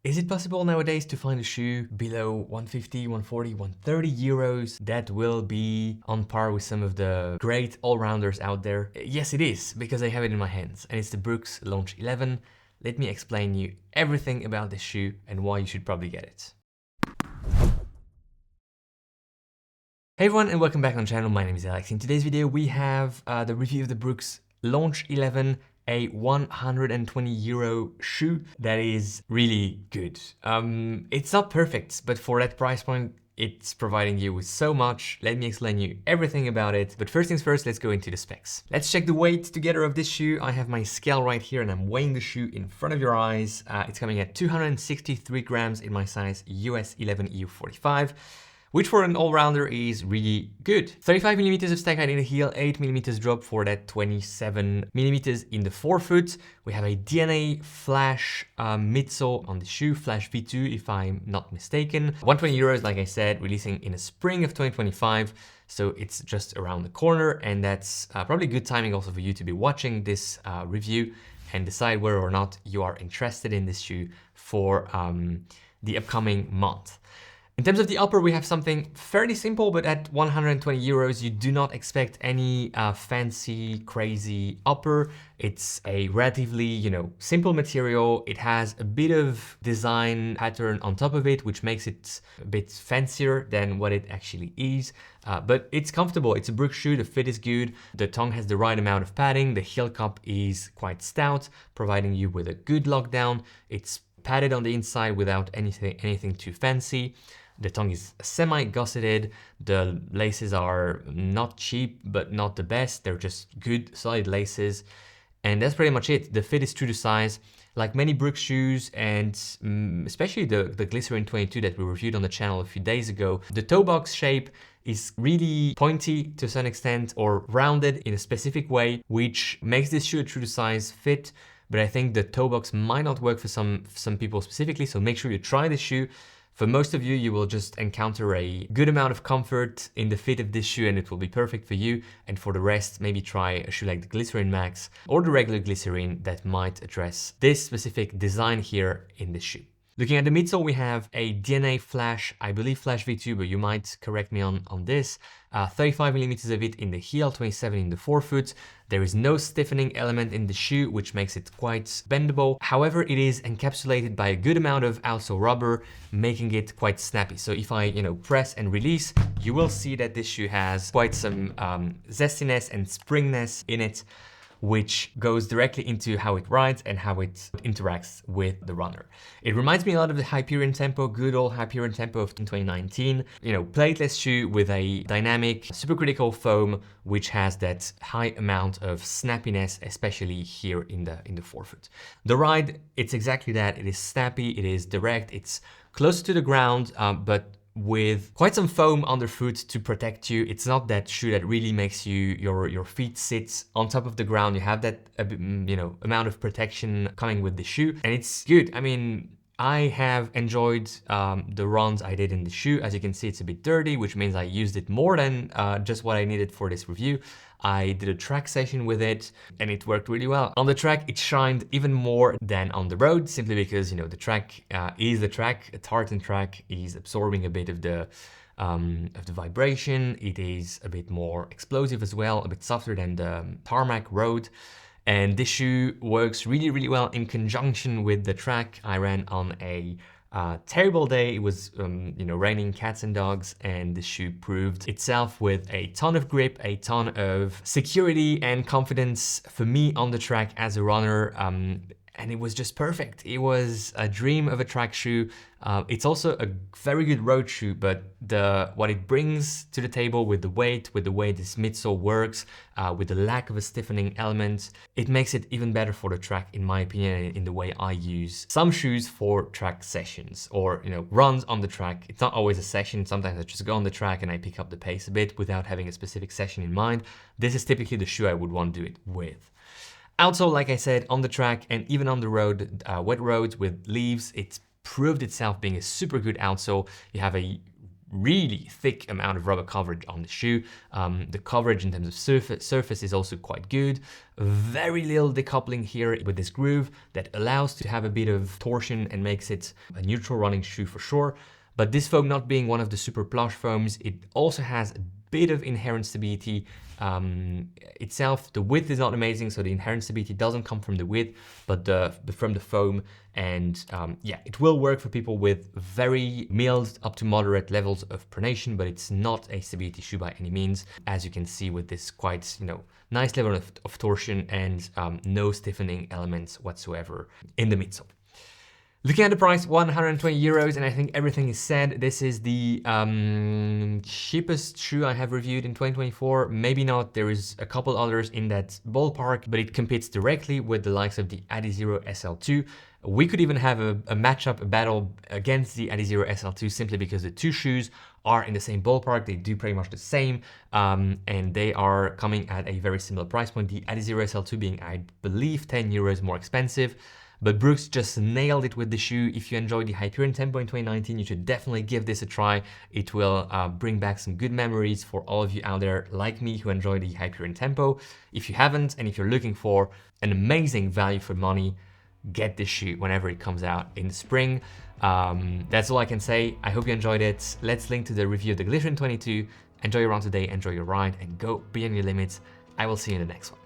Is it possible nowadays to find a shoe below 150, 140, 130 euros that will be on par with some of the great all-rounders out there? Yes, it is, because I have it in my hands, and it's the Brooks Launch 11. Let me explain you everything about this shoe and why you should probably get it. Hey everyone, and welcome back on the channel. My name is Alex. In today's video, we have the review of the Brooks Launch 11, a 120 euro shoe that is really good. It's not perfect, but for that price point, it's providing you with so much. Let me explain you everything about it. But first things first, let's go into the specs. Let's check the weight together of this shoe. I have my scale right here and I'm weighing the shoe in front of your eyes. It's coming at 263 grams in my size US 11 EU45. Which for an all-rounder is really good. 35 millimeters of stack height in the heel, 8 millimeters drop for that 27 millimeters in the forefoot. We have a DNA Flash midsole on the shoe, Flash V2 if I'm not mistaken. 120 euros, like I said, releasing in the spring of 2025. So it's just around the corner, and that's probably good timing also for you to be watching this review and decide whether or not you are interested in this shoe for the upcoming month. In terms of the upper, we have something fairly simple, but at 120 euros, you do not expect any fancy, crazy upper. It's a relatively, simple material. It has a bit of design pattern on top of it, which makes it a bit fancier than what it actually is. But it's comfortable. It's a Brooks shoe. The fit is good. The tongue has the right amount of padding. The heel cup is quite stout, providing you with a good lockdown. It's padded on the inside without anything too fancy. The tongue is semi-gusseted. The laces are not cheap, but not the best. They're just good, solid laces. And that's pretty much it. The fit is true to size. Like many Brooks shoes, and especially the Glycerin 22 that we reviewed on the channel a few days ago, the toe box shape is really pointy to some extent or rounded in a specific way, which makes this shoe a true to size fit. But I think the toe box might not work for some people specifically, so make sure you try the shoe. For most of you, you will just encounter a good amount of comfort in the fit of this shoe and it will be perfect for you. And for the rest, maybe try a shoe like the Glycerin Max or the regular Glycerin that might address this specific design here in this shoe. Looking at the midsole, we have a DNA Flash, I believe Flash V2, but you might correct me on this. 35 millimeters of it in the heel, 27 in the forefoot. There is no stiffening element in the shoe, which makes it quite bendable. However, it is encapsulated by a good amount of Outsole rubber, making it quite snappy. So if I, press and release, you will see that this shoe has quite some zestiness and springiness in it, which goes directly into how it rides and how it interacts with the runner. It reminds me a lot of the Hyperion Tempo, good old Hyperion Tempo of 2019. Plateless shoe with a dynamic, supercritical foam, which has that high amount of snappiness, especially here in the forefoot. The ride, it's exactly that. It is snappy, it is direct, it's close to the ground, but with quite some foam underfoot to protect you. It's not that shoe that really makes your feet sit on top of the ground. You have that amount of protection coming with the shoe, and it's good. I mean, I have enjoyed the runs I did in the shoe. As you can see, it's a bit dirty, which means I used it more than just what I needed for this review. I did a track session with it and it worked really well. On the track, it shined even more than on the road, simply because, the track is the track. A tartan track is absorbing a bit of the vibration. It is a bit more explosive as well, a bit softer than the tarmac road. And this shoe works really, really well in conjunction with the track. I ran on a terrible day. It was, raining cats and dogs, and the shoe proved itself with a ton of grip, a ton of security and confidence for me on the track as a runner. And it was just perfect. It was a dream of a track shoe. It's also a very good road shoe, but what it brings to the table with the way this midsole works, with the lack of a stiffening element, it makes it even better for the track, in my opinion, in the way I use some shoes for track sessions or, runs on the track. It's not always a session. Sometimes I just go on the track and I pick up the pace a bit without having a specific session in mind. This is typically the shoe I would want to do it with. Outsole, like I said, on the track and even on the road, wet roads with leaves, it's proved itself being a super good outsole. You have a really thick amount of rubber coverage on the shoe. The coverage in terms of surface is also quite good. Very little decoupling here with this groove that allows to have a bit of torsion and makes it a neutral running shoe for sure. But this foam not being one of the super plush foams, it also has a bit of inherent stability itself. The width is not amazing, so the inherent stability doesn't come from the width, but from the foam. And yeah, it will work for people with very mild up to moderate levels of pronation, but it's not a stability shoe by any means, as you can see with this quite, nice level of torsion and no stiffening elements whatsoever in the midsole. Looking at the price, 120 euros, and I think everything is said. This is the cheapest shoe I have reviewed in 2024. Maybe not, there is a couple others in that ballpark, but it competes directly with the likes of the Adizero SL2. We could even have a matchup, a battle against the Adizero SL2 simply because the two shoes are in the same ballpark. They do pretty much the same, and they are coming at a very similar price point. The Adizero SL2 being, I believe, 10 euros more expensive. But Brooks just nailed it with the shoe. If you enjoyed the Hyperion Tempo in 2019, you should definitely give this a try. It will bring back some good memories for all of you out there like me who enjoy the Hyperion Tempo. If you haven't, and if you're looking for an amazing value for money, get this shoe whenever it comes out in the spring. That's all I can say. I hope you enjoyed it. Let's link to the review of the Glittering 22. Enjoy your run today, enjoy your ride, and go beyond your limits. I will see you in the next one.